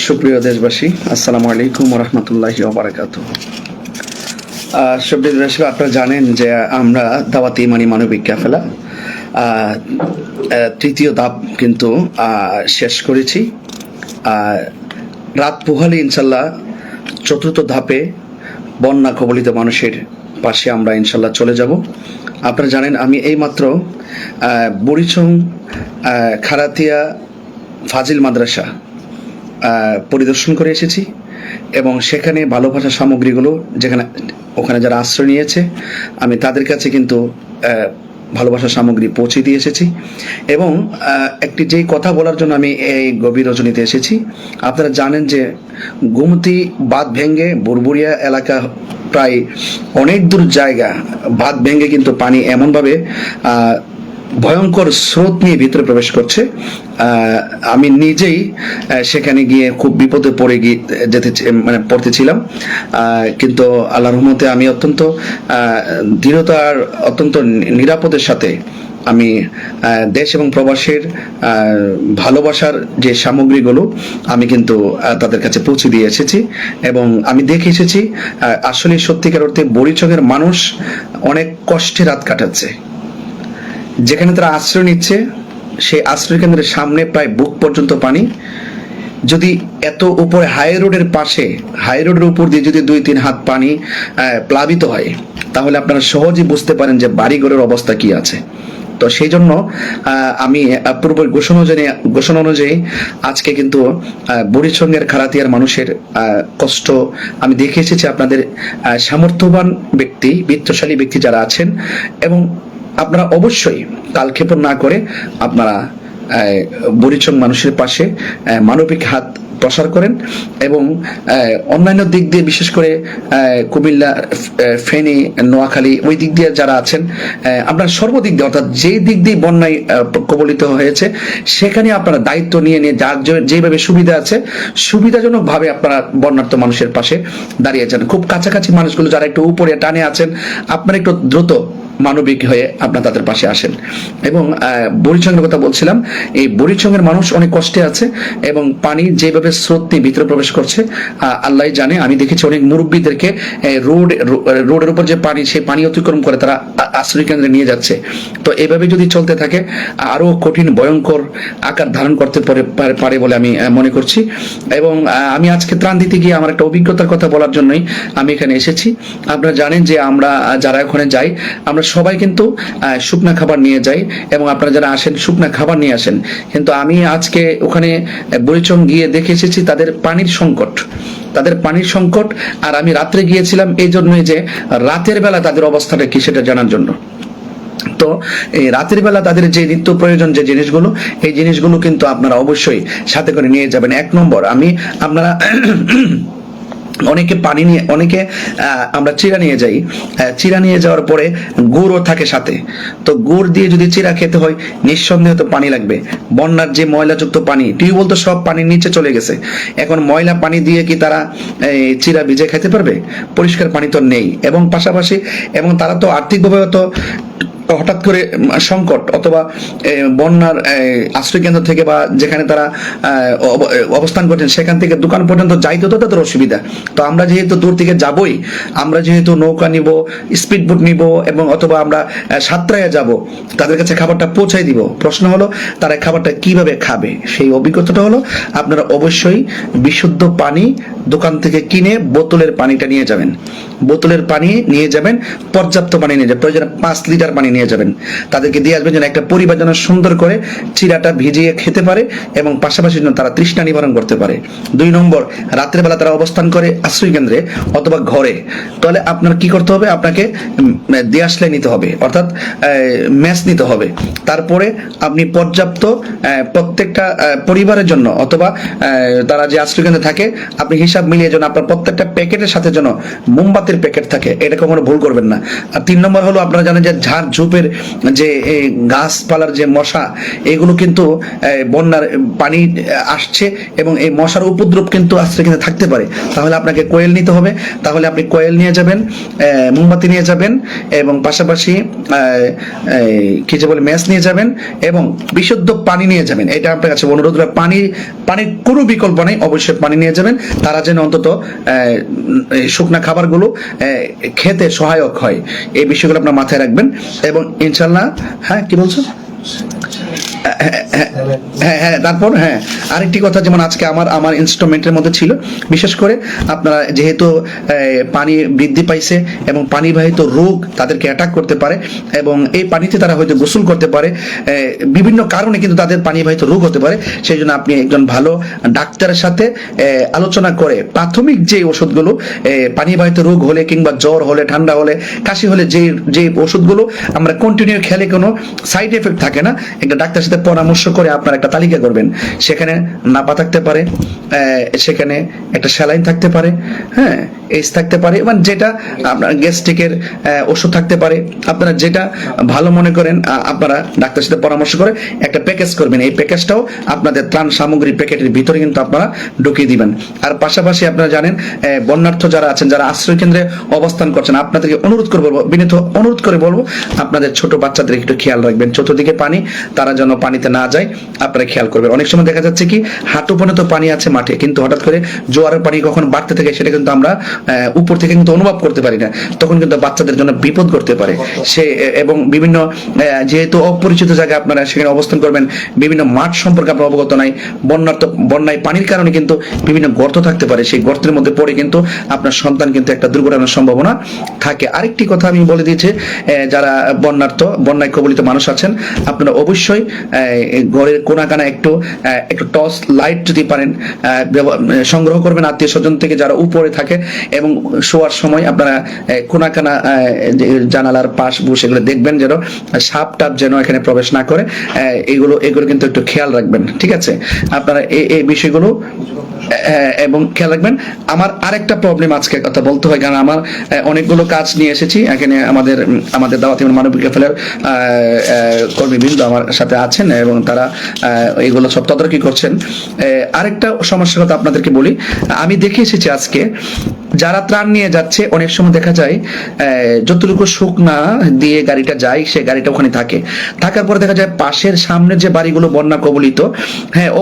সুপ্রিয় দেশবাসী, আসসালামু আলাইকুম রহমতুল্লাহি ওয়া বারাকাতুহু। সুপ্রিয় দেশবাসী, আপনারা জানেন যে আমরা দাওয়াতে ইমানি মানবিক কাফেলা তৃতীয় ধাপ কিন্তু শেষ করেছি। রাত পোহালে ইনশাল্লাহ চতুর্থ ধাপে বন্যা কবলিত মানুষের পাশে আমরা ইনশাল্লাহ চলে যাব। আপনারা জানেন আমি এইমাত্র বুড়িচং খারাতিয়া ফাজিল মাদ্রাসা পরিদর্শন করে এসেছি এবং সেখানে ভালোবাসার সামগ্রীগুলো ওখানে যারা আশ্রয় নিয়েছে আমি তাদের কাছে কিন্তু ভালোবাসার সামগ্রী পৌঁছে দিয়ে এসেছি। এবং একটি যেই কথা বলার জন্য আমি এই গভীর রজনীতে এসেছি, আপনারা জানেন যে গোমতী বাঁধ ভেঙে বুরবুরিয়া এলাকা প্রায় অনেক দূর জায়গা বাঁধ ভেঙে কিন্তু পানি এমনভাবে ভয়ঙ্কর স্রোত নিয়ে ভিতরে প্রবেশ করছে। আমি নিজেই সেখানে গিয়ে খুব বিপদে পড়ে পড়তেছিলাম, কিন্তু আল্লাহর রহমতে আমি অত্যন্ত দৃঢ়তা আর অত্যন্ত নিরাপদের সাথে আমি দেশ এবং প্রবাসের ভালোবাসার যে সামগ্রীগুলো আমি কিন্তু তাদের কাছে পৌঁছে দিয়ে এসেছি। এবং আমি দেখে এসেছি আসলে সত্যিকার অর্থে বুড়িচংয়ের মানুষ অনেক কষ্টে রাত কাটাচ্ছে। যেখানে তারা আশ্রয় নিচ্ছে সেই আশ্রয় কেন্দ্রের সামনে প্রায় বুক পর্যন্ত পানি। যদি এত উপরে হাই রোডের পাশে, হাই রোডের উপর দিয়ে যদি 2-3 হাত পানি প্লাবিত হয়, তাহলে আপনারা সহজেই বুঝতে পারেন যে বাড়িঘরের অবস্থা কি আছে। তো সেই জন্য আমি পূর্ব ঘোষণা অনুযায়ী আজকে কিন্তু বুড়িচংয়ের খারাতিয়ার মানুষের কষ্ট আমি দেখে এসেছি। আপনাদের সামর্থ্যবান ব্যক্তি, বিত্তশালী ব্যক্তি যারা আছেন, এবং আপনারা অবশ্যই কালক্ষেপণ না করে আপনারা বুড়িচং মানুষের পাশে মানবিক হাত প্রসার করেন। এবং অন্যান্য দিক দিয়ে বিশেষ করে কুমিল্লা, ফেনী, নোয়াখালী ওই দিক দিয়ে যারা আছেন, আপনারা সর্বদিক দিয়ে অর্থাৎ যেই দিক দিয়ে বন্যায় কবলিত হয়েছে সেখানে আপনারা দায়িত্ব নিয়ে যার যেভাবে সুবিধা আছে সুবিধাজনকভাবে আপনারা বন্যার্ত মানুষের পাশে দাঁড়িয়েছেন। খুব কাছাকাছি মানুষগুলো যারা একটু উপরে টানে আছেন, আপনারা একটু দ্রুত মানবিক হয়ে আপনারা তাদের পাশে আসেন। এবং বুড়িচংয়ের কথা বলছিলাম, এই বুড়িচংয়ের মানুষ অনেক কষ্টে আছে এবং পানি যেভাবে স্রোত নিয়ে ভিতরে প্রবেশ করছে আল্লাহ জানে। আমি দেখেছি অনেক মুরব্বীদেরকে রোডের উপর যে পানি, সেই পানি অতিক্রম করে তারা আশ্রয় কেন্দ্রে নিয়ে যাচ্ছে। তো এভাবে যদি চলতে থাকে আরো কঠিন ভয়ঙ্কর আকার ধারণ করতে পারে বলে আমি মনে করছি। এবং আমি আজকে ত্রাণ দিতে গিয়ে আমার একটা অভিজ্ঞতার কথা বলার জন্যই আমি এখানে এসেছি। আপনারা জানেন যে আমরা যারা ওখানে যাই আমরা সবাই কিন্তু শুকনা খাবার নিয়ে যাই এবং আপনারা যারা আসেন শুকনা খাবার নিয়ে আসেন। কিন্তু আমি আজকে ওখানে বুড়িচং গিয়ে দেখে এসেছি তাদের পানির সংকট। আর আমি রাত্রে গিয়েছিলাম এই জন্যই যে রাতের বেলা তাদের অবস্থাটা কি সেটা জানার জন্য। তো এই রাতের বেলা তাদের যে নিত্য প্রয়োজন যে জিনিসগুলো, এই জিনিসগুলো কিন্তু আপনারা অবশ্যই সাথে করে নিয়ে যাবেন। 1 নম্বর, আপনারা অনেকে পানি নিয়ে, অনেকে আমরা চিড়া নিয়ে যাই, চিড়া নিয়ে যাওয়ার পরে গুড়ও থাকে সাথে। তো গুড় দিয়ে যদি চিড়া খেতে হয় নিঃসন্দেহে তো পানি লাগবে। বন্যার যে ময়লাযুক্ত পানি, টিউবওয়েল তো সব পানির নিচে চলে গেছে, এখন ময়লা পানি দিয়ে কি তারা চিড়া ভিজে খেতে পারবে? পরিষ্কার পানি তো নেই। এবং পাশাপাশি তারা তো আর্থিকভাবে তো হঠাৎ করে সংকট অথবা বন্যার আশ্রয় কেন্দ্র থেকে বা যেখানে তারা অবস্থান করছেন সেখান থেকে দোকান পর্যন্ত যাইতে তো তাদের অসুবিধা। তো আমরা যেহেতু দূর থেকে যাবই, আমরা যেহেতু নৌকা নিব, স্পিড বোট নিব এবং অথবা আমরা সাতরায় যাব, তাদের কাছে খাবারটা পৌঁছাই দিব। প্রশ্ন হলো তারা খাবারটা কিভাবে খাবে? সেই অভিজ্ঞতাটা হলো আপনারা অবশ্যই বিশুদ্ধ পানি দোকান থেকে কিনে বোতলের পানিটা নিয়ে যাবেন। বোতলের পানি নিয়ে যাবেন, পর্যাপ্ত পানি নিয়ে যাবেন, প্রয়োজনে 5 লিটার পানি নিয়ে যাবেন। তাদেরকে দিয়ে আসবেন যেন একটা পরিবার যেন সুন্দর করে চিড়াটা ভিজিয়ে খেতে পারে এবং পাশাপাশি যেন তারা তৃষ্ণা নিবারণ করতে পারে। 2 নম্বর, রাত্রের বেলা তারা অবস্থান করে আশ্রয় কেন্দ্রে অথবা ঘরে, তাহলে আপনার কি করতে হবে? আপনাকে দেয়াশলাই নিতে হবে, অর্থাৎ ম্যাচ নিতে হবে। তারপরে আপনি পর্যাপ্ত প্রত্যেকটা পরিবারের জন্য অথবা তারা যে আশ্রয় কেন্দ্রে থাকে আপনি হিসাব মিলিয়ে যেন আপনার প্রত্যেকটা প্যাকেটের সাথে যেন মোমবাতির প্যাকেট থাকে, এটা কখনো ভুল করবেন না। আর 3 নম্বর হলো আপনারা জানেন যে ঝাড় ঝুঁক ধূপের যে গাছপালার যে মশা, এগুলো কিন্তু বন্যার পানি আসছে এবং এই মশার উপদ্রব কিন্তু আশ্রয় কিন্তু থাকতে পারে। তাহলে আপনাকে কোয়েল নিতে হবে, তাহলে আপনি কোয়েল নিয়ে যাবেন, মোমবাতি নিয়ে যাবেন এবং পাশাপাশি কি যে বলে ম্যাচ নিয়ে যাবেন এবং বিশুদ্ধ পানি নিয়ে যাবেন। এটা আপনার কাছে অনুরোধ। পানির কোনো বিকল্প নেই, অবশ্যই পানি নিয়ে যাবেন। তারা যেন অন্তত শুকনা খাবারগুলো খেতে সহায়ক হয়, এই বিষয়গুলো আপনার মাথায় রাখবেন। এবং ইনশাল্লাহ, হ্যাঁ কি বলছো? হ্যাঁ তারপর আরেকটি কথা, যেমন আজকে আমার ইনস্ট্রুমেন্টের মধ্যে ছিল, বিশেষ করে আপনারা যেহেতু পানি বৃদ্ধি পাইছে এবং পানিবাহিত রোগ তাদেরকে অ্যাটাক করতে পারে এবং এই পানিতে তারা হয়তো গোসল করতে পারে, বিভিন্ন কারণে কিন্তু তাদের পানিবাহিত রোগ হতে পারে। সেই জন্য আপনি একজন ভালো ডাক্তারের সাথে আলোচনা করে প্রাথমিক যে ওষুধগুলো পানিবাহিত রোগ হলে কিংবা জ্বর হলে, ঠান্ডা হলে, কাশি হলে যে ওষুধগুলো আমরা কন্টিনিউ খেলে কোনো সাইড এফেক্ট থাকে না, একটা ডাক্তারের সাথে পরামর্শ করে আপনার একটা তালিকা করবেন। সেখানে নাপা থাকতে পারে, সেখানে একটা স্যালাইন থাকতে পারে, এইস থাকতে পারে, এবং যেটা আপনার গ্যাস্ট্রিকের ওষুধ থাকতে পারে। আপনারা যেটা ভালো মনে করেন আপনারা ডাক্তারের সাথে পরামর্শ করে একটা প্যাকেজ করবেন। এই প্যাকেজটাও আপনাদের ত্রাণ সামগ্রী প্যাকেটের ভিতরে কিন্তু আপনারা ঢুকিয়ে দিবেন। আর পাশাপাশি আপনারা জানেন বন্যার্থ যারা আছেন, যারা আশ্রয় কেন্দ্রে অবস্থান করছেন, আপনাদেরকে বিনীত অনুরোধ করে বলবো আপনাদের ছোট বাচ্চাদের একটু খেয়াল রাখবেন। চতুর্দিকে পানি, তারা যেন পানিতে না যায় আপনারা খেয়াল করবেন। অনেক সময় দেখা যাচ্ছে কি হাঁটু পর্যন্ত পানি আছে মাঠে, কিন্তু হঠাৎ করে জোয়ারের পানি কখন বাড়তে থাকে সেটা কিন্তু আমরা উপর থেকে কিন্তু অনুভব করতে পারি না, তখন কিন্তু বাচ্চাদের জন্য বিপদ করতে পারে সে। এবং বিভিন্ন যেহেতু অপরিচিত জায়গায় আপনারা সেখানে অবস্থান করবেন, বিভিন্ন মাঠ সম্পর্কে আপনার অবগত নাই, বন্যায় পানির কারণে কিন্তু বিভিন্ন গর্ত থাকতে পারে, সেই গর্তের মধ্যে পড়ে কিন্তু আপনার সন্তান কিন্তু একটা দুর্ঘটনার সম্ভাবনা থাকে। আরেকটি কথা আমি বলে দিয়েছি, যারা বন্যায় কবলিত মানুষ আছেন, আপনারা অবশ্যই ঘরের কোনাকানা একটু টর্চ লাইট যদি পারেন সংগ্রহ করবেন আত্মীয় স্বজন থেকে যারা উপরে থাকে, এবং শোয়ার সময় আপনারা কোনাকানা জানালার পাশ বসে এগুলো দেখবেন যেন সাপ টাপ যেন এখানে প্রবেশ না করে। এগুলো কিন্তু একটু খেয়াল রাখবেন, ঠিক আছে? আপনারা এই বিষয়গুলো এবং খেয়াল রাখবেন। আমার আরেকটা প্রবলেম আজকে কথা বলতে হয়, কারণ আমার অনেকগুলো কাজ নিয়ে এসেছি এখানে। আমাদের দাওয়াতি মানবিক ফেলার কর্মীবৃন্দ আমার সাথে আছেন এবং তারা এগুলো সব তদারকি করছেন। আরেকটা সমস্যার কথা আপনাদেরকে বলি, আমি দেখে এসেছি আজকে যারা ত্রাণ নিয়ে যাচ্ছে, অনেক সময় দেখা যায় যতটুকু শুকনা দিয়ে গাড়িটা যায়, সে গাড়িটা ওখানে থাকার পরে দেখা যায় পাশের সামনের যে বাড়িগুলো বন্যা কবলিত,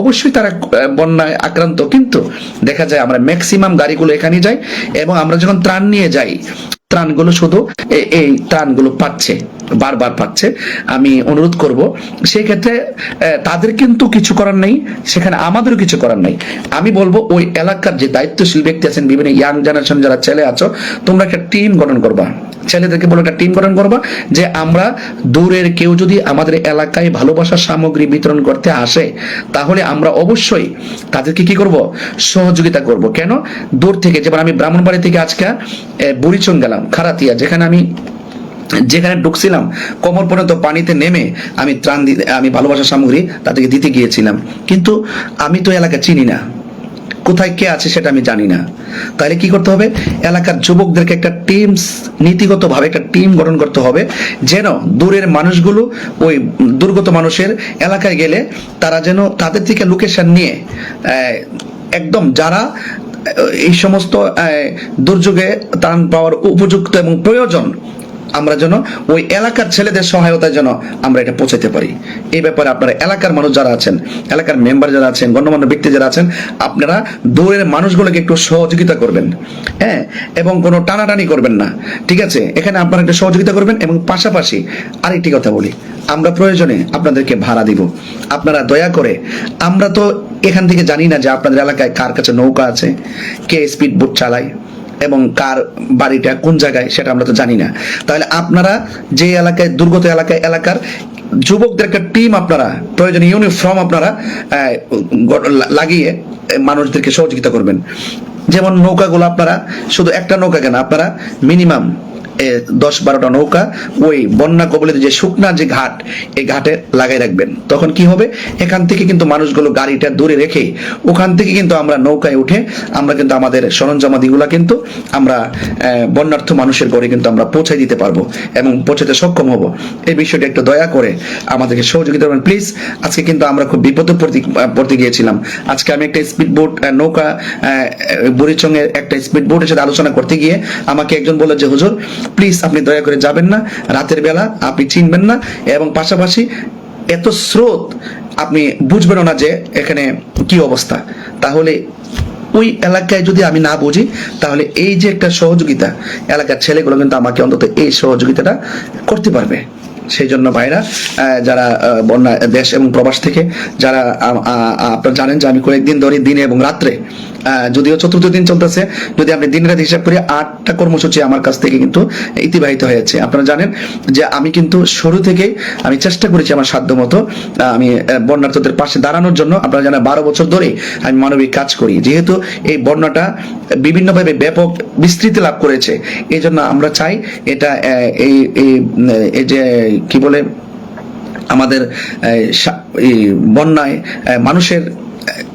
অবশ্যই তারা বন্যায় আক্রান্ত, কিন্তু দেখা যায় আমরা ম্যাক্সিমাম গাড়িগুলো এখানে যাই এবং আমরা যখন ত্রাণ নিয়ে যাই, ত্রাণগুলো শুধু এই ত্রাণগুলো বারবার পাচ্ছে। আমি অনুরোধ করব সেই ক্ষেত্রে তাদের কিন্তু কিছু করার নেই, সেখানে আমাদেরও কিছু করার নেই। আমি বলবো ওই এলাকার যে দায়িত্বশীল ব্যক্তি আছেন, বিভিন্ন ইয়াং জেনারেশন যারা ছেলে আছো, তোমরা একটা টিম গঠন করবা, ছেলেদেরকে বলো একটা টিম গঠন করবা, যে আমরা দূরের কেউ যদি আমাদের এলাকায় ভালোবাসার সামগ্রী বিতরণ করতে আসে, তাহলে আমরা অবশ্যই তাদেরকে কি করব, সহযোগিতা করব। কেন? দূর থেকে, যেমন আমি ব্রাহ্মণবাড়ি থেকে আজকে বুড়িচং গেলাম, খারাতিয়া, যেখানে ঢুকছিলাম কোমর পর্যন্ত পানিতে নেমে আমি ভালোবাসার সামগ্রী তাদেরকে দিতে গিয়েছিলাম, কিন্তু আমি তো এলাকা চিনি না, কোথায় কে আছে সেটা আমি জানি না। তাহলে কি করতে হবে, এলাকার যুবকদেরকে একটা নীতিগতভাবে একটা টিম গঠন করতে হবে, যেন দূরের মানুষগুলো ওই দুর্গত মানুষের এলাকায় গেলে তারা যেন তাদের থেকে লোকেশন নিয়ে একদম যারা এই সমস্ত দুর্যোগে ত্রাণ পাওয়ার উপযুক্ত এবং প্রয়োজন, আমরা যেন ওই এলাকার ছেলেদের সহায়তায় যেন আমরা এটা পৌঁছাতে পারি। এই ব্যাপারে আপনারা এলাকার মানুষ যারা আছেন, এলাকার মেম্বার যারা আছেন, গণ্যমান্য ব্যক্তি যারা আছেন, আপনারা দূরের মানুষগুলোকে একটু সহযোগিতা করবেন, এবং কোনো টানাটানি করবেন না, ঠিক আছে? এখানে আপনারা একটু সহযোগিতা করবেন। এবং পাশাপাশি আরেকটি কথা বলি, আমরা প্রয়োজনে আপনাদেরকে ভাড়া দিব, আপনারা দয়া করে, আমরা তো এখান থেকে জানি না যে আপনাদের এলাকায় কার কাছে নৌকা আছে, কে স্পিড বোট চালায় এবং কার বাড়িটা কোন জায়গায় সেটা আমরা তো জানি না। তাহলে আপনারা যে এলাকায় দুর্গত এলাকার যুবকদের একটা টিম, আপনারা প্রয়োজনে ইউনিফর্ম আপনারা লাগিয়ে মানুষদেরকে সহযোগিতা করবেন। যেমন নৌকাগুলো আপনারা শুধু একটা নৌকা কেন, আপনারা মিনিমাম 10-12টা নৌকা ওই বন্যা কবলিত যে শুকনা যে ঘাট, এই ঘাটে লাগাই রাখবেন। তখন কি হবে, এখান থেকে কিন্তু মানুষগুলো গাড়িটা দূরে রেখে ওখান থেকে কিন্তু আমরা নৌকায় উঠে আমরা কিন্তু আমাদের সরঞ্জামাদিগুলা কিন্তু আমরা বন্যার্থ মানুষের ঘরে কিন্তু আমরা পৌঁছাই দিতে পারবো এবং পৌঁছাতে সক্ষম হব। এই বিষয়টা একটু দয়া করে আমাদেরকে সহযোগিতা করবেন প্লিজ। আজকে কিন্তু আমরা খুব বিপদে পড়তে গিয়েছিলাম। আজকে আমি একটা স্পিড বোট নৌকা বুড়িচংয়ের একটা স্পিড বোটের সাথে আলোচনা করতে গিয়ে আমাকে একজন বলল যে হুজুর প্লিজ আপনি দয়া করে যাবেন না, রাতের বেলা আপনি চিনবেন না এবং পাশাপাশি এত স্রোত আপনি বুঝবেন না যে এখানে কি অবস্থা। তাহলে ওই এলাকায় যদি আমি না বুঝি তাহলে এই যে একটা সহযোগিতা, এলাকার ছেলেগুলো কিন্তু আমাকে অন্তত এই সহযোগিতাটা করতে পারবে। সেই জন্য ভাইরা যারা বন্যা দেশ এবং প্রবাস থেকে যারা আপনারা জানেন যে আমি কয়েকদিন ধরে দিনে এবং রাত্রে, যদিও 4র্থ দিন চলতেছে, যদি আপনি দিন রাত হিসাব করি 8টা কর্মসূচি আমার কাছ থেকে কিন্তু ইতিবাহিত হয়েছে। আপনারা জানেন যে আমি কিন্তু শুরু থেকেই আমি চেষ্টা করেছি আমার সাধ্য মতো আমি বন্যার্থদের পাশে দাঁড়ানোর জন্য। আপনারা জানেন 12 বছর ধরে আমি মানবিক কাজ করি, যেহেতু এই বন্যাটা বিভিন্নভাবে ব্যাপক বিস্তৃতি লাভ করেছে। এই জন্য আমরা চাই এটা এই যে কি বলে আমাদের বন্যায় মানুষের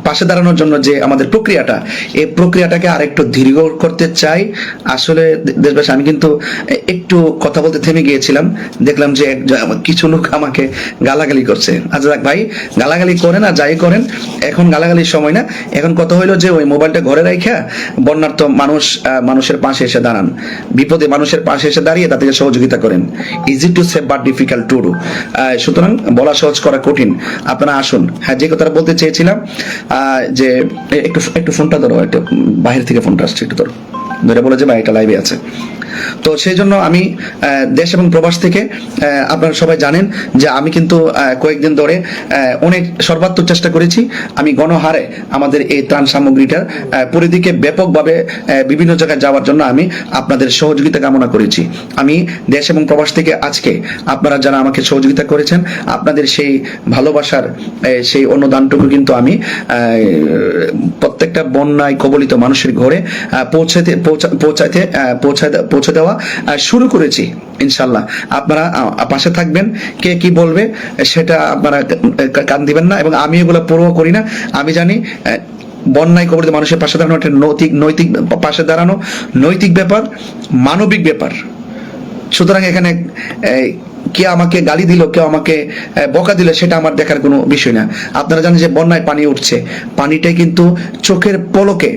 পাশে দাঁড়ানোর জন্য যে আমাদের প্রক্রিয়াটা, এই প্রক্রিয়াটাকে আরেকটু দীর্ঘ করতে চাই। আসলে দেশবাসী আমি কিন্তু একটু কথা বলতে থেমে গিয়েছিলাম, দেখলাম যে কিছু লোক আমাকে গালাগালি করছে। আচ্ছা দেখ ভাই, গালাগালি করেন আর যাই করেন, এখন গালাগালির সময় না। এখন কথা হইলো যে ওই মোবাইলটা ঘরে রাখা বন্যার্থ মানুষের পাশে এসে দাঁড়ান, বিপদে মানুষের পাশে এসে দাঁড়িয়ে তাদেরকে সহযোগিতা করেন। Easy to save but difficult to do. সুতরাং বলা সহজ করা কঠিন। আপনারা আসুন। হ্যাঁ, যে কথাটা বলতে চেয়েছিলাম যে একটু ফোনটা ধরো, একটু বাহির থেকে ফোনটা আসছে, একটু ধরে বলে যে ভাই এটা লাইভে আছে। তো সেই জন্য আমি দেশ এবং প্রবাস থেকে আপনারা সবাই জানেন যে আমি কিন্তু কয়েকদিন ধরে অনেক সর্বাত্মক চেষ্টা করেছি। আমি গণহারে আমাদের এই ত্রাণ সামগ্রীটার পরিধিকে ব্যাপকভাবে বিভিন্ন জায়গায় যাওয়ার জন্য আমি আপনাদের সহযোগিতা কামনা করেছি। আমি দেশ এবং প্রবাস থেকে আজকে আপনারা যারা আমাকে সহযোগিতা করেছেন, আপনাদের সেই ভালোবাসার সেই অনুদানটুকু কিন্তু আমি প্রত্যেকটা বন্যায় কবলিত মানুষের ঘরে পৌঁছে দেওয়া শুরু করেছি। ইনশাল্লাহ আপনারা পাশে থাকবেন। কে কি বলবে সেটা আপনারা কান দিবেন না, এবং আমি এগুলো পরোয়া করি না। আমি জানি বন্যায় কবলিত মানুষের পাশে দাঁড়ানো একটা নৈতিক পাশে দাঁড়ানো নৈতিক ব্যাপার, মানবিক ব্যাপার। সুতরাং এখানে কে আমাকে গালি দিল, কেউ আমাকে বকা দিল, সেটা আমার দেখার কোনো বিষয় না। আপনারা জানেন যে বন্যায় পানি উঠছে, পানিটাই কিন্তু চোখের পলকে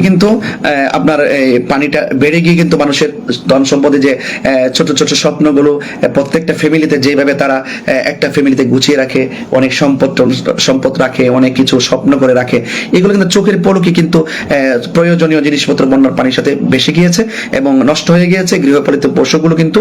কিন্তু আপনার পানিটা বেড়ে গিয়ে কিন্তু মানুষের ধন সম্পদে যে ছোট ছোট স্বপ্নগুলো প্রত্যেকটা ফ্যামিলিতে যেভাবে তারা একটা ফ্যামিলিতে গুছিয়ে রাখে, অনেক সম্পদ রাখে, অনেক কিছু স্বপ্ন করে রাখে, এগুলো কিন্তু চোখের পলকে কিন্তু প্রয়োজনীয় জিনিসপত্র বন্যার পানির সাথে বেশি গিয়েছে এবং নষ্ট হয়ে গিয়েছে। গৃহপালিত পশুগুলো কিন্তু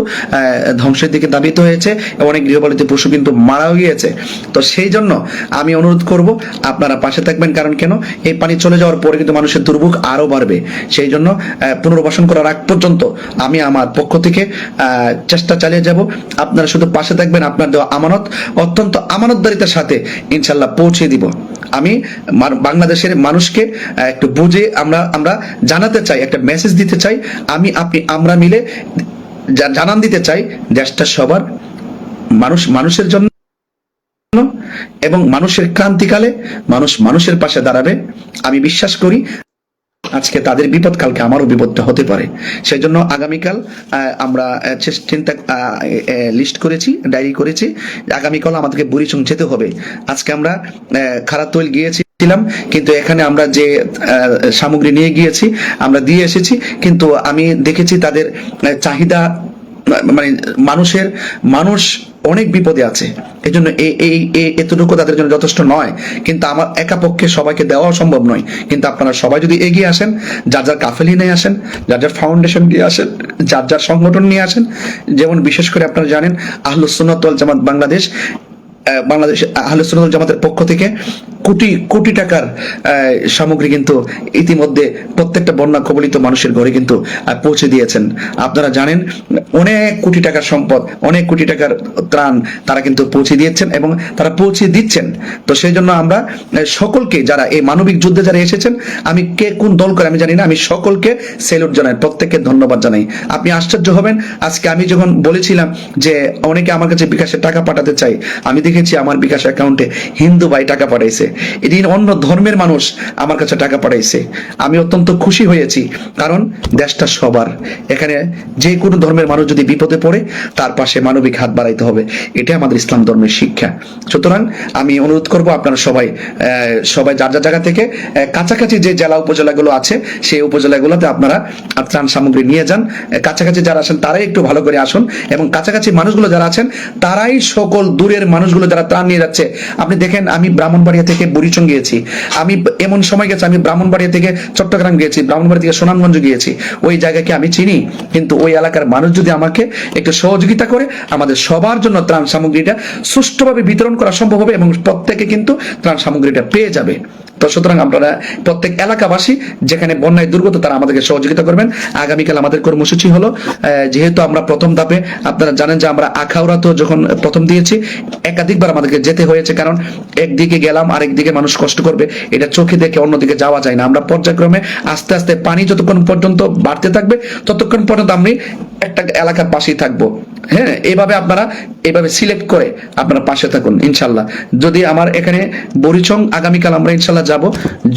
ধ্বংসের দিকে ধাবিত হয়েছে, অনেক গৃহপালিত পশু কিন্তু মারাও গিয়েছে। তো সেই জন্য আমি অনুরোধ করব আপনারা পাশে থাকবেন। কারণ কেন, এই পানি চলে যাওয়ার পরে কিন্তু মানুষের দুর্ভোগ আরো বাড়বে। সেই জন্য পুনর্বাসন করার আগ পর্যন্ত আমি আমার পক্ষ থেকে চেষ্টা চালিয়ে যাব। আপনারা শুধু পাশে থাকবেন। আপনার দেওয়া আমানত অত্যন্ত আমানতদারিতার সাথে ইনশাল্লাহ পৌঁছে দিব। আমি বাংলাদেশের মানুষকে একটু বুঝে আমরা জানাতে চাই, একটা মেসেজ দিতে চাই। আমরা মিলে জানান দিতে চাই দেশটা সবার, মানুষের জন্য এবং মানুষের ক্রান্তিকালে মানুষের পাশে দাঁড়াবে। আমি বিশ্বাস করি আজকে তাদের বিপদ কালকে আমারও বিপদটা হতে পারে। সেই জন্য আগামীকাল আমরা লিস্ট করেছি, ডায়েরি করেছি, আগামীকাল আমাদেরকে বুড়িচং যেতে হবে। আজকে আমরা খারাতৈল গিয়েছিলাম, কিন্তু এখানে আমরা যে সামগ্রী নিয়ে গিয়েছি আমরা দিয়ে এসেছি, কিন্তু আমি দেখেছি তাদের চাহিদা, মানে মানুষ অনেক বিপদে আছে। এই জন্য এতটুকু তাদের জন্য যথেষ্ট নয়, কিন্তু আমার একা পক্ষে সবাইকে দেওয়া সম্ভব নয়। কিন্তু আপনারা সবাই যদি এগিয়ে আসেন, যার কাফেলি নিয়ে আসেন, যার ফাউন্ডেশন নিয়ে আসেন, যার সংগঠন নিয়ে আসেন, যেমন বিশেষ করে আপনারা জানেন আহলুস সুন্নাত ওয়াল জামাত বাংলাদেশ আহলুস সুন্নাত ওয়াল জামাতের পক্ষ থেকে কোটি কোটি টাকার সামগ্রী কিন্তু ইতিমধ্যে প্রত্যেকটা বন্যা কবলিত মানুষের ঘরে কিন্তু পৌঁছে দিয়েছেন। আপনারা জানেন অনেক কোটি টাকার সম্পদ, অনেক কোটি টাকার ত্রাণ তারা কিন্তু পৌঁছে দিয়েছেন এবং তারা পৌঁছে দিচ্ছেন। তো সেই জন্য আমরা সকলকে, যারা এই মানবিক যুদ্ধে যারা এসেছেন, আমি কে কোন দল করে আমি জানি না, আমি সকলকে স্যালুট জানাই, প্রত্যেককে ধন্যবাদ জানাই। আপনি আশ্চর্য হবেন, আজকে আমি যখন বলেছিলাম যে অনেকে আমার কাছে বিকাশে টাকা পাঠাতে চাই, আমি দেখেছি আমার বিকাশ অ্যাকাউন্টে হিন্দু ভাই টাকা পাঠাইছে, এদিন অন্য ধর্মের মানুষ আমার কাছে টাকা পাঠাইছে। আমি অত্যন্ত খুশি হয়েছি, কারণ দেশটা সবার, এখানে যে কোনো ধর্মের মানুষ যদি বিপদে পড়ে তার পাশে মানবিক হাত বাড়াইতে হবে, এটা আমাদের ইসলাম ধর্মের শিক্ষা। সুতরাং আমি অনুরোধ করব আপনারা সবাই যার যার জায়গা থেকে কাছাকাছি যে জেলা উপজেলাগুলো আছে সেই উপজেলাগুলোতে আপনারা ত্রাণ সামগ্রী নিয়ে যান। কাছাকাছি যারা আছেন তারাই একটু ভালো করে আসুন, এবং কাছাকাছি মানুষগুলো যারা আছেন তারাই সকল দূরের মানুষগুলো যারা ত্রাণ নিয়ে যাচ্ছে। আপনি দেখেন, আমি ব্রাহ্মণবাড়িয়া থেকে বুড়িচং গিয়েছি, আমি এমন সময় গেছি, আমি ব্রাহ্মণবাড়িয়া থেকে চট্টগ্রাম গিয়েছি, ব্রাহ্মণবাড়িয়া থেকে সুনামগঞ্জ গিয়েছি, ওই জায়গাকে আমি চিনি। কিন্তু ওই এলাকার মানুষ যদি আমাকে একটু সহযোগিতা করে, আমাদের সবার জন্য ত্রাণ সামগ্রীটা সুষ্ঠুভাবে বিতরণ করা সম্ভব হবে এবং প্রত্যেকে কিন্তু ত্রাণ সামগ্রীটা পেয়ে যাবে। তো সুতরাং আপনারা প্রত্যেক এলাকাবাসী যেখানে বন্যায় দুর্গত তারা আমাদেরকে সহযোগিতা করবেন। আগামীকাল আমাদের কর্মসূচি হলো, যেহেতু আমরা প্রথম ধাপে, আপনারা জানেন যে আমরা আখাউড়া তো যখন প্রথম দিয়েছি একাধিকবার আমাদেরকে যেতে হয়েছে, কারণ একদিকে গেলাম আরেকদিকে মানুষ কষ্ট করবে, এটা চোখে দেখে অন্যদিকে যাওয়া যায় না। আমরা পর্যায়ক্রমে আস্তে আস্তে পানি যতক্ষণ পর্যন্ত বাড়তে থাকবে ততক্ষণ পর্যন্ত আমি একটা এলাকার পাশেই থাকবো। হ্যাঁ, এইভাবে আপনারা এইভাবে সিলেক্ট করে আপনারা পাশে থাকুন ইনশাল্লাহ। যদি আমার এখানে বরিচং আগামীকাল আমরা ইনশাল্লাহ যাব,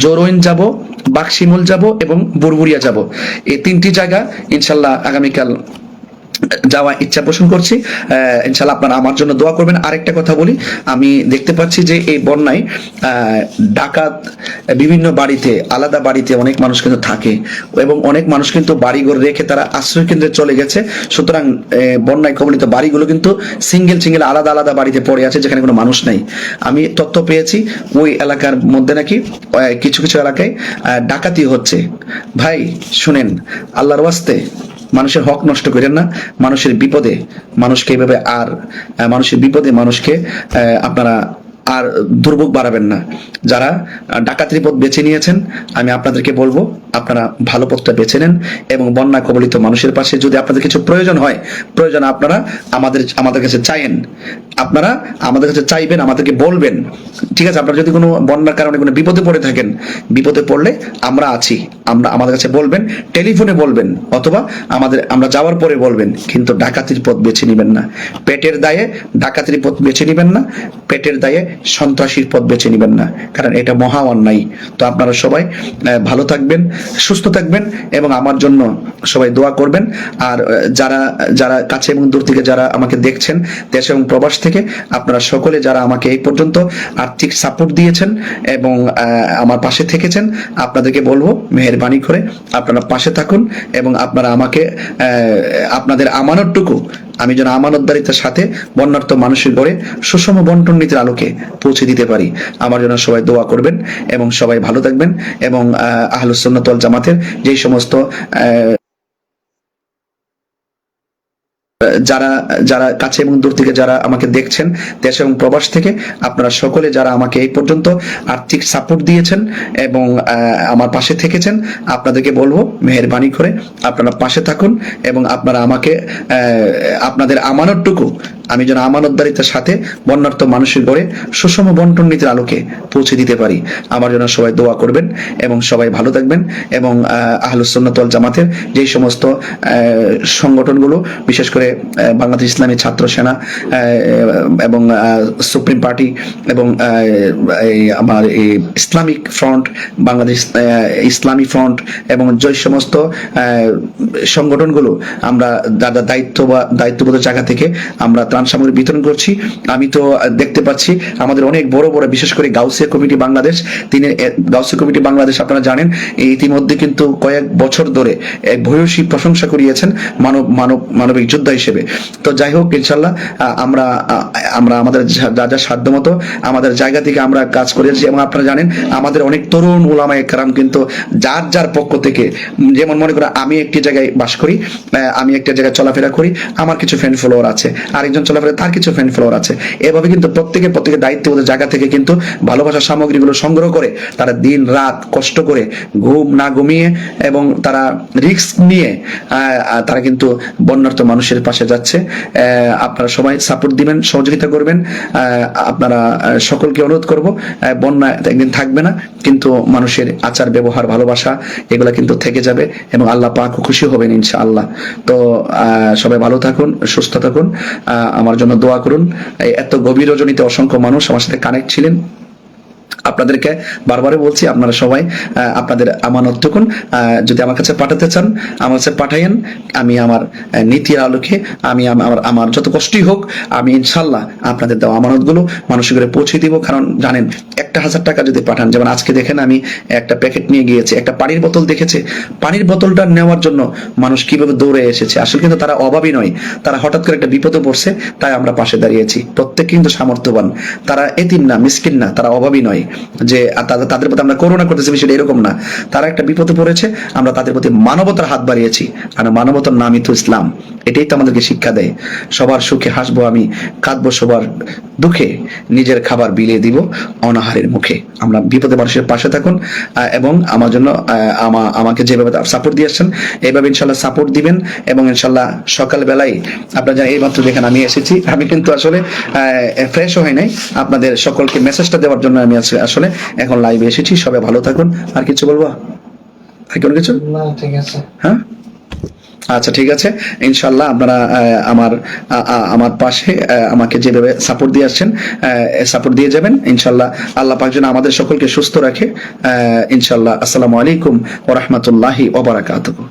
জোরইন যাব, বাক্সিমুল যাব এবং বুরবুরিয়া যাব, এই তিনটি জায়গা ইনশাল্লাহ আগামীকাল যাওয়া ইচ্ছা পোষণ করছি। ইনশাল্লাহ আপনারা আমার জন্য দোয়া করবেন। আরেকটা কথা বলি, আমি দেখতে পাচ্ছি যে এই বন্যায় ডাকাত বিভিন্ন বাড়িতে, আলাদা বাড়িতে অনেক মানুষ কিন্তু থাকে এবং অনেক মানুষ কিন্তু বাড়িঘর রেখে তারা আশ্রয় কেন্দ্রে চলে গেছে। সুতরাং বন্যায় কবলিত বাড়িগুলো কিন্তু সিঙ্গেল আলাদা আলাদা বাড়িতে পড়ে আছে যেখানে কোনো মানুষ নাই। আমি তথ্য পেয়েছি ওই এলাকার মধ্যে নাকি কিছু কিছু এলাকায় ডাকাতি হচ্ছে। ভাই শুনেন, আল্লাহর ওয়াস্তে মানুষের হক নষ্ট করেন না, মানুষের বিপদে মানুষকে আপনারা আর দুর্ভোগ বাড়াবেন না। যারা ডাকাতির পথ বেছে নিয়েছেন, আমি আপনাদেরকে বলবো আপনারা ভালো পথটা বেছে নেন এবং বন্যা কবলিত মানুষের পাশে যদি আপনাদের কিছু প্রয়োজন হয়, আপনারা আমাদের কাছে চাইেন, আপনারা আমাদের কাছে চাইবেন, আমাদেরকে বলবেন। ঠিক আছে, আপনারা যদি কোনো বন্যার কারণে কোনো বিপদে পড়ে থাকেন, বিপদে পড়লে আমরা আছি, আমাদের কাছে বলবেন, টেলিফোনে বলবেন, অথবা আমরা যাওয়ার পরে বলবেন। কিন্তু ডাকাতির পথ বেছে নেবেন না, পেটের দায়ে ডাকাতির পথ বেছে নেবেন না, পেটের দায়ে সন্ত্রাসীর পথ বেছে নেবেন না, কারণ এটা মহা অন্যায়। তো আপনারা সবাই ভালো থাকবেন, সুস্থ থাকবেন এবং আমার জন্য সবাই দোয়া করবেন। আর যারা কাছে এবং দূর থেকে যারা আমাকে দেখছেন, দেশ এবং প্রবাস থেকে, আপনারা সকলে যারা আমাকে এই পর্যন্ত আর্থিক সাপোর্ট দিয়েছেন এবং আমার পাশে থেকেছেন, আপনাদেরকে বলবো মেহেরবানি করে আপনারা পাশে থাকুন এবং আপনারা আমাকে আপনাদের আমানতটুকু আমি যেন আমানতদারিতার সাথে বন্যার্ত মানুষের ঘরে সুষম বন্টন নীতির আলোকে পৌঁছে দিতে পারি। আমার জন্য সবাই দোয়া করবেন এবং সবাই ভালো থাকবেন। এবং আহলুস সুন্নাত ওয়াল জামাতের যেই সমস্ত যারা কাছে এবং দূর থেকে যারা আমাকে দেখছেন, দেশ এবং প্রবাস থেকে, আপনারা সকলে যারা আমাকে এই পর্যন্ত আর্থিক সাপোর্ট দিয়েছেন এবং আমার পাশে থেকেছেন, আপনাদেরকে বলবো মেহেরবানি করে আপনারা পাশে থাকুন এবং আপনারা আমাকে আপনাদের আমানতটুকু আমি যেন আমানতদারিতার সাথে বন্যার্ত মানুষের ঘরে সুষম বন্টন নীতির আলোকে পৌঁছে দিতে পারি। আমার জন্য সবাই দোয়া করবেন এবং সবাই ভালো থাকবেন। এবং আহলুস সুন্নাত ওয়াল জামাতের যেই সমস্ত সংগঠনগুলো, বিশেষ করে বাংলাদেশ ইসলামী ছাত্র সেনা এবং সুপ্রিম পার্টি এবং আমার ইসলামিক ফ্রন্ট, বাংলাদেশ ইসলামী ফ্রন্ট এবং যে সমস্ত সংগঠনগুলো আমরা দায়িত্ববোধ জায়গা থেকে আমরা ত্রাণ সামগ্রী বিতরণ করছি। আমি তো দেখতে পাচ্ছি আমাদের অনেক বড় বিশেষ করে গাউসিয়া কমিটি বাংলাদেশ আপনারা জানেন ইতিমধ্যে কিন্তু কয়েক বছর ধরে ভূয়সী প্রশংসা করিয়েছেন মানবিক যোদ্ধা হিসেবে। তো যাই হোক ইনশাল্লাহ আমরা আমরা আমাদের যা যা সাধ্য মতো আমাদের জায়গা থেকে আমরা কাজ করেছি, এবং আপনারা জানেন আমাদের অনেক তরুণ উলামায়ে কেরাম কিন্তু যার যার পক্ষ থেকে, যেমন মনে করেন আমি একটি জায়গায় বাস করি, আমি একটা জায়গায় চলাফেরা করি, আমার কিছু ফ্রেন্ড ফলোয়ার আছে, আরেকজন চলাফেরা তার কিছু ফ্রেন্ড ফলোয়ার আছে, এভাবে কিন্তু প্রত্যেকের দায়িত্ববোধের জায়গা থেকে কিন্তু ভালোবাসার সামগ্রীগুলো সংগ্রহ করে তারা দিন রাত কষ্ট করে ঘুম না ঘুমিয়ে এবং তারা রিস্ক নিয়ে তারা কিন্তু বন্যার্ত মানুষের পাশে যাচ্ছে। আপনারা সবাই সাপোর্ট দিবেন, সহযোগিতা করবেন। আপনারা সকলকে অনুরোধ করব, বন্যা একদিন থাকবে না, কিন্তু মানুষের আচার ব্যবহার ভালোবাসা এগুলা কিন্তু থেকে যাবে এবং আল্লাহ পাক খুশি হবেন ইনশাআল্লাহ। তো সবাই ভালো থাকুন, সুস্থ থাকুন, আমার জন্য দোয়া করুন। এত গভীর রজনীতে অসংখ্য মানুষ আমার সাথে কানেক্ট ছিলেন। আপনাদেরকে বারবারই বলছি, আপনারা সবাই আপনাদের আমানতটুকুন যদি আমার কাছে পাঠাতে চান আমার কাছে পাঠাইয়েন। আমি আমার নীতির আলোকে আমি আমার যত কষ্টই হোক আমি ইনশাল্লাহ আপনাদের দেওয়া আমানতগুলো মানুষের ঘরে পৌঁছে দিব। কারণ জানেন 1000 টাকা যদি পাঠান, যেমন আজকে দেখেন আমি একটা প্যাকেট নিয়ে গিয়েছি, একটা পানির বোতল দেখেছে, পানির বোতলটা নেওয়ার জন্য মানুষ কিভাবে দৌড়ে এসেছে। আসলে কিন্তু তারা অভাবী নয়, তারা হঠাৎ করে একটা বিপদে পড়ছে, তাই আমরা পাশে দাঁড়িয়েছি। প্রত্যেক কিন্তু সামর্থ্যবান, তারা এতিম না, মিসকিন না, তারা অভাবী নয় যে তাদের প্রতি আমরা করুণা করতেছি বিষয়টা এরকম না। তারা একটা বিপদে পড়েছে, আমরা তাদের প্রতি মানবতার হাত বাড়িয়েছি। আর মানবতার নামই তো ইসলাম, এটাই তো আমাদেরকে শিক্ষা দেয়। সবার সুখে হাসবো আমি, কাঁদবো সবার দুঃখে, নিজের খাবার বিলিয়ে দিব অনাহারের মুখে। আমরা বিপদে মানুষের পাশে থাকুন এবং আমার জন্য আমাকে যেভাবে সাপোর্ট দিয়ে আসছেন এইভাবে ইনশাল্লাহ সাপোর্ট দিবেন। এবং ইনশাল্লাহ সকালবেলায় আপনারা জানেন এইমাত্র দেখেন আমি এসেছি, আমি কিন্তু আসলে ফ্রেশ হই নাই, আপনাদের সকলকে মেসেজটা দেওয়ার জন্য আমি আসলে এখন লাইভে এসেছি। সবাই ভালো থাকুন। আর কিছু বলবো? আর কোনো কিছু না, ঠিক আছে। হ্যাঁ, আচ্ছা ঠিক আছে। ইনশাল্লাহ আপনারা আমার পাশে আমাকে যেভাবে সাপোর্ট দিয়ে আসছেন সাপোর্ট দিয়ে যাবেন ইনশাল্লাহ। আল্লাহ পাক যেন আমাদের সকলকে সুস্থ রাখে ইনশাল্লাহ। আসসালামু আলাইকুম ওয়া রাহমাতুল্লাহি ওয়া বারাকাতুহু।